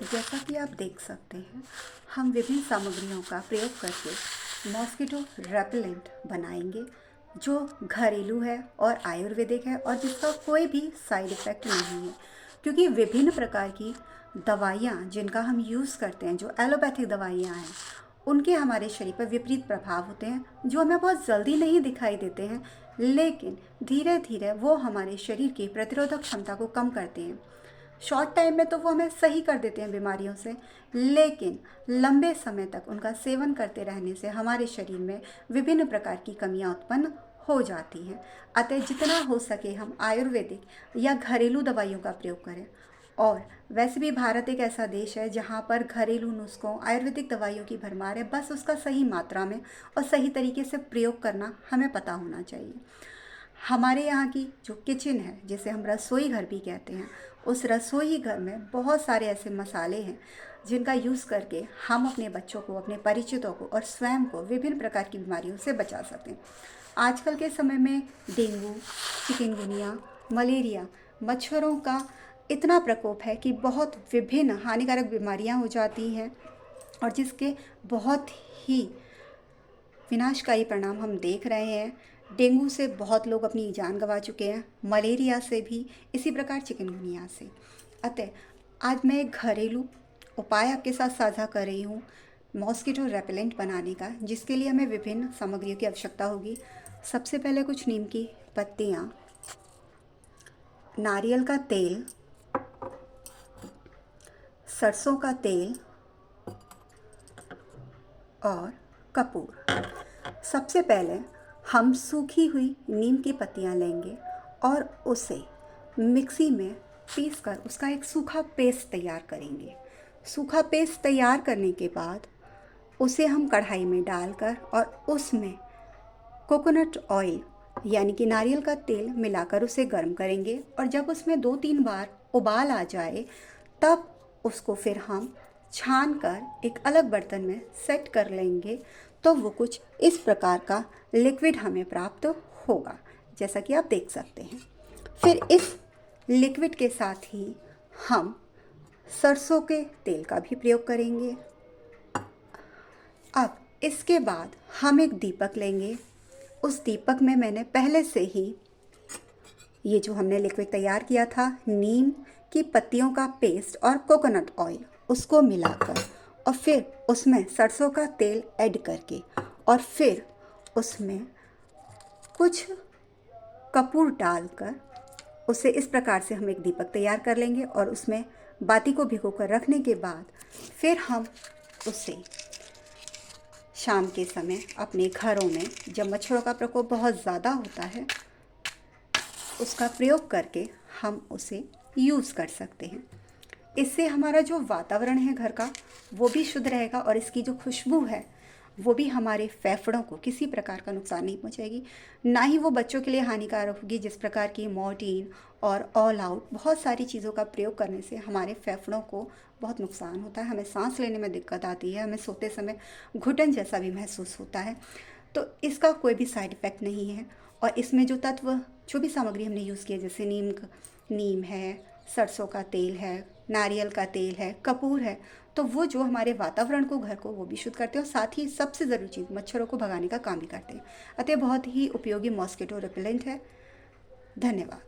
जैसा कि आप देख सकते हैं, हम विभिन्न सामग्रियों का प्रयोग करके मॉस्किटो रेपेलेंट बनाएंगे जो घरेलू है और आयुर्वेदिक है और जिसका कोई भी साइड इफ़ेक्ट नहीं है। क्योंकि विभिन्न प्रकार की दवाइयाँ जिनका हम यूज़ करते हैं, जो एलोपैथिक दवाइयाँ हैं, उनके हमारे शरीर पर विपरीत प्रभाव होते हैं जो हमें बहुत जल्दी नहीं दिखाई देते हैं, लेकिन धीरे धीरे वो हमारे शरीर की प्रतिरोधक क्षमता को कम करते हैं। शॉर्ट टाइम में तो वो हमें सही कर देते हैं बीमारियों से, लेकिन लंबे समय तक उनका सेवन करते रहने से हमारे शरीर में विभिन्न प्रकार की कमियां उत्पन्न हो जाती हैं। अतः जितना हो सके हम आयुर्वेदिक या घरेलू दवाइयों का प्रयोग करें। और वैसे भी भारत एक ऐसा देश है जहाँ पर घरेलू नुस्खों, आयुर्वेदिक दवाइयों की भरमार है, बस उसका सही मात्रा में और सही तरीके से प्रयोग करना हमें पता होना चाहिए। हमारे यहाँ की जो किचन है, जिसे हम रसोई घर भी कहते हैं, उस रसोई घर में बहुत सारे ऐसे मसाले हैं जिनका यूज़ करके हम अपने बच्चों को, अपने परिचितों को और स्वयं को विभिन्न प्रकार की बीमारियों से बचा सकते हैं। आजकल के समय में डेंगू, चिकनगुनिया, मलेरिया, मच्छरों का इतना प्रकोप है कि बहुत विभिन्न हानिकारक बीमारियां हो जाती हैं और जिसके बहुत ही विनाशकारी परिणाम हम देख रहे हैं। डेंगू से बहुत लोग अपनी जान गंवा चुके हैं, मलेरिया से भी, इसी प्रकार चिकनगुनिया से। अतः आज मैं एक घरेलू उपाय आपके साथ साझा कर रही हूँ मॉस्किटो रेपेलेंट बनाने का, जिसके लिए हमें विभिन्न सामग्रियों की आवश्यकता होगी। सबसे पहले कुछ नीम की पत्तियाँ, नारियल का तेल, सरसों का तेल और कपूर। सबसे पहले हम सूखी हुई नीम की पत्तियां लेंगे और उसे मिक्सी में पीसकर उसका एक सूखा पेस्ट तैयार करेंगे। सूखा पेस्ट तैयार करने के बाद उसे हम कढ़ाई में डालकर और उसमें कोकोनट ऑयल यानी कि नारियल का तेल मिलाकर उसे गर्म करेंगे और जब उसमें 2-3 बार उबाल आ जाए तब उसको फिर हम छान कर एक अलग बर्तन में सेट कर लेंगे। तो वो कुछ इस प्रकार का लिक्विड हमें प्राप्त होगा, जैसा कि आप देख सकते हैं। फिर इस लिक्विड के साथ ही हम सरसों के तेल का भी प्रयोग करेंगे। अब इसके बाद हम एक दीपक लेंगे। उस दीपक में मैंने पहले से ही ये जो हमने लिक्विड तैयार किया था, नीम की पत्तियों का पेस्ट और कोकोनट ऑयल, उसको मिलाकर और फिर उसमें सरसों का तेल ऐड करके और फिर उसमें कुछ कपूर डालकर उसे इस प्रकार से हम एक दीपक तैयार कर लेंगे और उसमें बाती को भिगोकर रखने के बाद फिर हम उसे शाम के समय अपने घरों में, जब मच्छरों का प्रकोप बहुत ज़्यादा होता है, उसका प्रयोग करके हम उसे यूज़ कर सकते हैं। इससे हमारा जो वातावरण है घर का, वो भी शुद्ध रहेगा और इसकी जो खुशबू है वो भी हमारे फेफड़ों को किसी प्रकार का नुकसान नहीं पहुंचाएगी, ना ही वो बच्चों के लिए हानिकारक होगी। जिस प्रकार की मॉर्टीन और ऑल आउट बहुत सारी चीज़ों का प्रयोग करने से हमारे फेफड़ों को बहुत नुकसान होता है, हमें सांस लेने में दिक्कत आती है, हमें सोते समय घुटन जैसा भी महसूस होता है। तो इसका कोई भी साइड इफ़ेक्ट नहीं है। और इसमें जो तत्व, जो भी सामग्री हमने यूज़ की है, जैसे नीम है, सरसों का तेल है, नारियल का तेल है, कपूर है, तो वो जो हमारे वातावरण को, घर को, वो भी शुद्ध करते हैं और साथ ही सबसे ज़रूरी चीज़, मच्छरों को भगाने का काम भी करते हैं। अतः बहुत ही उपयोगी मॉस्किटो रिपेलेंट है। धन्यवाद।